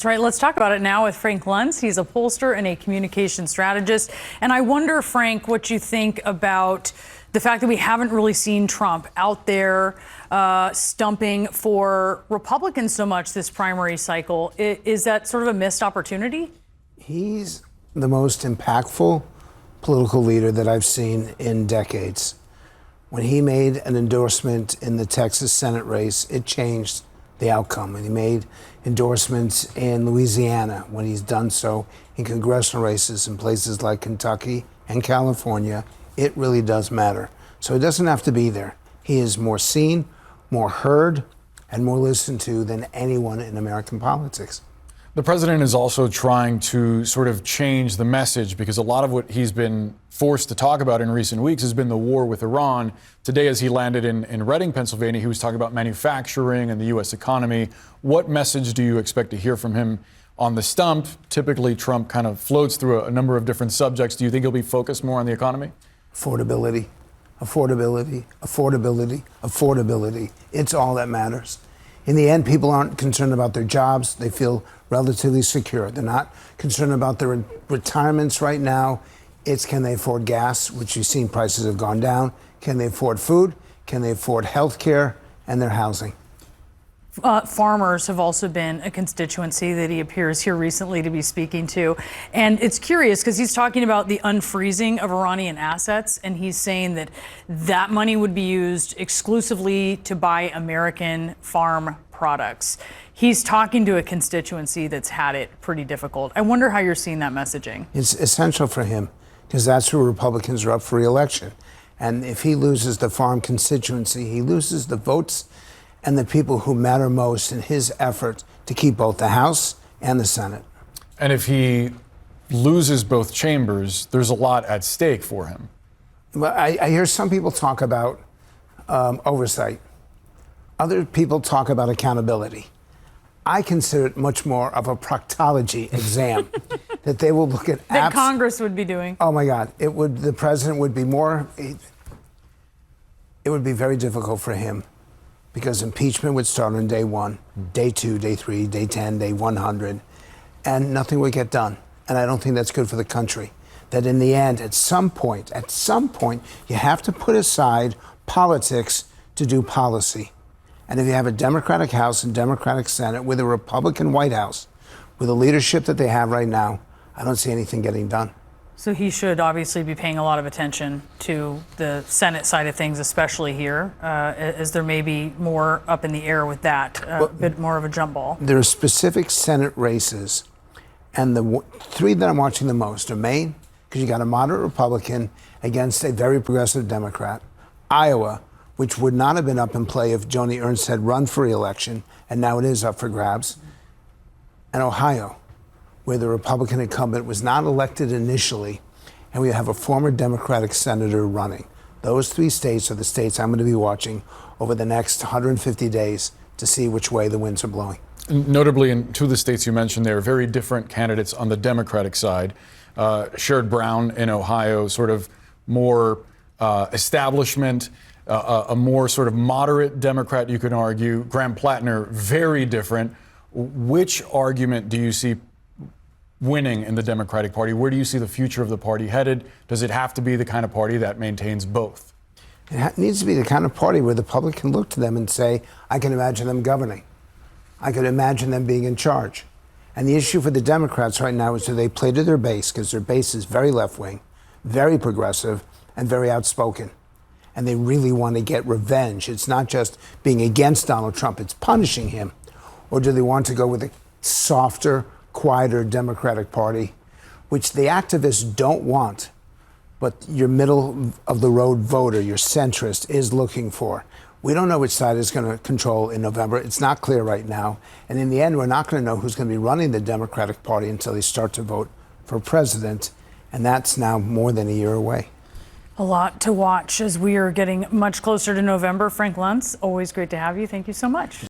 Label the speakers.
Speaker 1: That's right. Let's talk about it now with Frank Luntz. He's a pollster and a communication strategist. And I wonder, Frank, what you think about the fact that we haven't really seen Trump out there stumping for Republicans so much this primary cycle. Is that sort of a missed opportunity?
Speaker 2: He's the most impactful political leader that I've seen in decades. When he made an endorsement in the Texas Senate race, it changed the outcome. And he made endorsements in Louisiana when he's done so in congressional races in places like Kentucky and California. It really does matter. So he doesn't have to be there. He is more seen, more heard, and more listened to than anyone in American politics.
Speaker 3: The president is also trying to sort of change the message because a lot of what he's been forced to talk about in recent weeks has been the war with Iran. Today, as he landed in Reading, Pennsylvania, he was talking about manufacturing and the U.S. economy. What message do you expect to hear from him on the stump? Typically, Trump kind of floats through a number of different subjects. Do you think he'll be focused more on the economy?
Speaker 2: Affordability, affordability, affordability, affordability. It's all that matters. In the end, people aren't concerned about their jobs. They feel relatively secure. They're not concerned about their retirements right now. It's can they afford gas, which you've seen prices have gone down. Can they afford food? Can they afford health care and their housing?
Speaker 1: Farmers have also been a constituency that he appears here recently to be speaking to. And it's curious because he's talking about the unfreezing of Iranian assets. And he's saying that that money would be used exclusively to buy American farm products. He's talking to a constituency that's had it pretty difficult. I wonder how you're seeing that messaging.
Speaker 2: It's essential for him because that's who Republicans are up for re-election. And if he loses the farm constituency, he loses the votes and the people who matter most in his effort to keep both the House and the Senate.
Speaker 3: And if he loses both chambers, there's a lot at stake for him.
Speaker 2: Well, I hear some people talk about oversight. Other people talk about accountability. I consider it much more of a proctology exam that they will look at.
Speaker 1: That Congress would be doing.
Speaker 2: Oh my God! The president would be more. It would be very difficult for him, because impeachment would start on day 1, day 2, day 3, day 10, day 100, and nothing would get done. And I don't think that's good for the country. That in the end, at some point, you have to put aside politics to do policy. And if you have a Democratic House and Democratic Senate with a Republican White House, with the leadership that they have right now, I don't see anything getting done.
Speaker 1: So he should obviously be paying a lot of attention to the Senate side of things, especially here, as there may be more up in the air with that, a bit more of a jump ball.
Speaker 2: There are specific Senate races, and the three that I'm watching the most are Maine, because you got a moderate Republican against a very progressive Democrat, Iowa, which would not have been up in play if Joni Ernst had run for re-election, and now it is up for grabs, and Ohio, where the Republican incumbent was not elected initially, and we have a former Democratic senator running. Those 3 states are the states I'm going to be watching over the next 150 days to see which way the winds are blowing.
Speaker 3: Notably, in 2 of the states you mentioned, there are very different candidates on the Democratic side. Sherrod Brown in Ohio, sort of more establishment, a more sort of moderate Democrat, you could argue. Graham Plattner, very different. Which argument do you see winning in the Democratic Party? Where do you see the future of the party headed? Does it have to be the kind of party that maintains both?
Speaker 2: It needs to be the kind of party where the public can look to them and say, I can imagine them governing. I could imagine them being in charge. And the issue for the Democrats right now is do they play to their base, because their base is very left-wing, very progressive, and very outspoken. And they really want to get revenge. It's not just being against Donald Trump, it's punishing him. Or do they want to go with a softer, quieter Democratic Party, which the activists don't want, but your middle-of-the-road voter, your centrist, is looking for? We don't know which side is going to control in November. It's not clear right now. And in the end, we're not going to know who's going to be running the Democratic Party until they start to vote for president. And that's now more than a year away.
Speaker 1: A lot to watch as we are getting much closer to November. Frank Luntz, always great to have you. Thank you so much.